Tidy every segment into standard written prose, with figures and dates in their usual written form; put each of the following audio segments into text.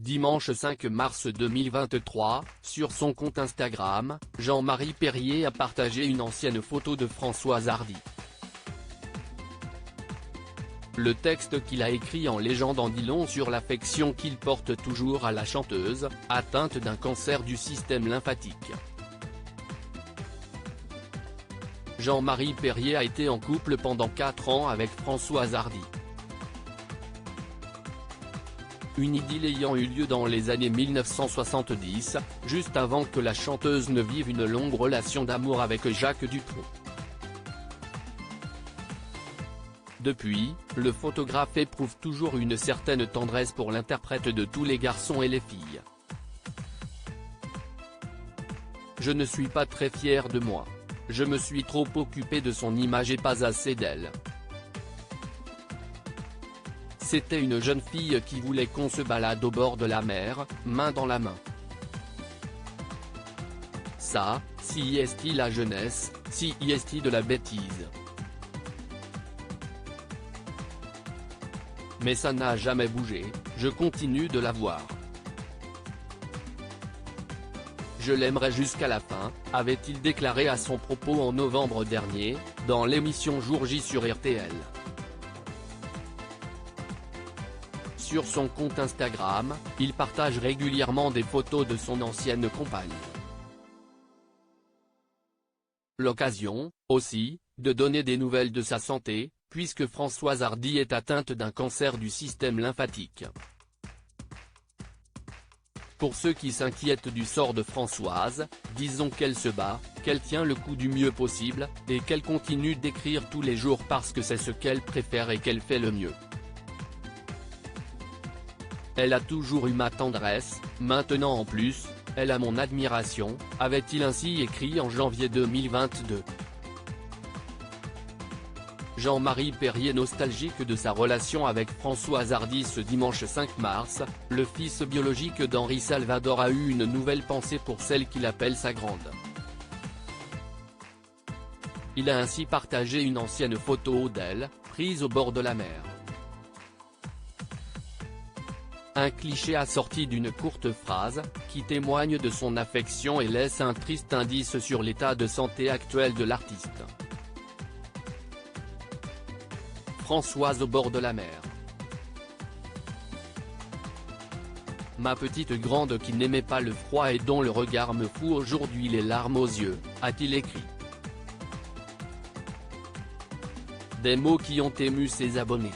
Dimanche 5 mars 2023, sur son compte Instagram, Jean-Marie Perrier a partagé une ancienne photo de Françoise Hardy. Le texte qu'il a écrit en légende en dit long sur l'affection qu'il porte toujours à la chanteuse, atteinte d'un cancer du système lymphatique. Jean-Marie Perrier a été en couple pendant 4 ans avec Françoise Hardy. Une idylle ayant eu lieu dans les années 1970, juste avant que la chanteuse ne vive une longue relation d'amour avec Jacques Dutronc. Depuis, le photographe éprouve toujours une certaine tendresse pour l'interprète de tous les garçons et les filles. Je ne suis pas très fier de moi. Je me suis trop occupé de son image et pas assez d'elle. C'était une jeune fille qui voulait qu'on se balade au bord de la mer, main dans la main. Ça, si est-il la jeunesse, si est-il de la bêtise. Mais ça n'a jamais bougé, je continue de la voir. Je l'aimerai jusqu'à la fin, avait-il déclaré à son propos en novembre dernier, dans l'émission Jour J sur RTL. Sur son compte Instagram, il partage régulièrement des photos de son ancienne compagne. L'occasion, aussi, de donner des nouvelles de sa santé, puisque Françoise Hardy est atteinte d'un cancer du système lymphatique. Pour ceux qui s'inquiètent du sort de Françoise, disons qu'elle se bat, qu'elle tient le coup du mieux possible, et qu'elle continue d'écrire tous les jours parce que c'est ce qu'elle préfère et qu'elle fait le mieux. Elle a toujours eu ma tendresse, maintenant en plus, elle a mon admiration, avait-il ainsi écrit en janvier 2022. Jean-Marie Perrier nostalgique de sa relation avec Françoise Hardy ce dimanche 5 mars, le fils biologique d'Henri Salvador a eu une nouvelle pensée pour celle qu'il appelle sa grande. Il a ainsi partagé une ancienne photo d'elle, prise au bord de la mer. Un cliché assorti d'une courte phrase, qui témoigne de son affection et laisse un triste indice sur l'état de santé actuel de l'artiste. Françoise au bord de la mer. Ma petite grande qui n'aimait pas le froid et dont le regard me fout aujourd'hui les larmes aux yeux, a-t-il écrit. Des mots qui ont ému ses abonnés.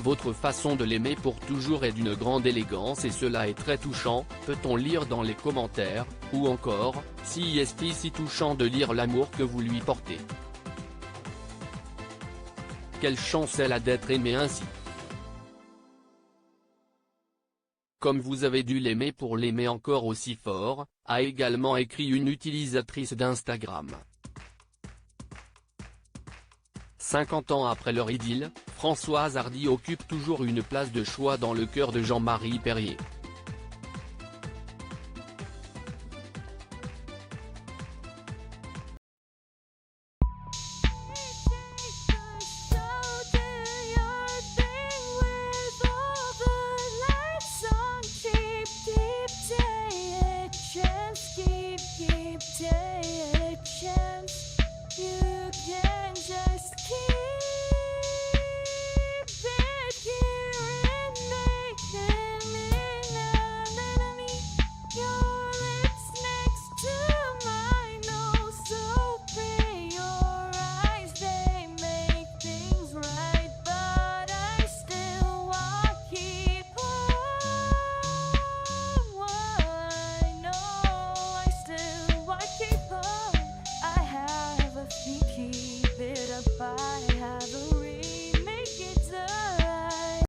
Votre façon de l'aimer pour toujours est d'une grande élégance et cela est très touchant, peut-on lire dans les commentaires, ou encore, si est-il si touchant de lire l'amour que vous lui portez. Quelle chance elle a d'être aimée ainsi. Comme vous avez dû l'aimer pour l'aimer encore aussi fort, a également écrit une utilisatrice d'Instagram. 50 ans après leur idylle, Françoise Hardy occupe toujours une place de choix dans le cœur de Jean-Marie Perrier.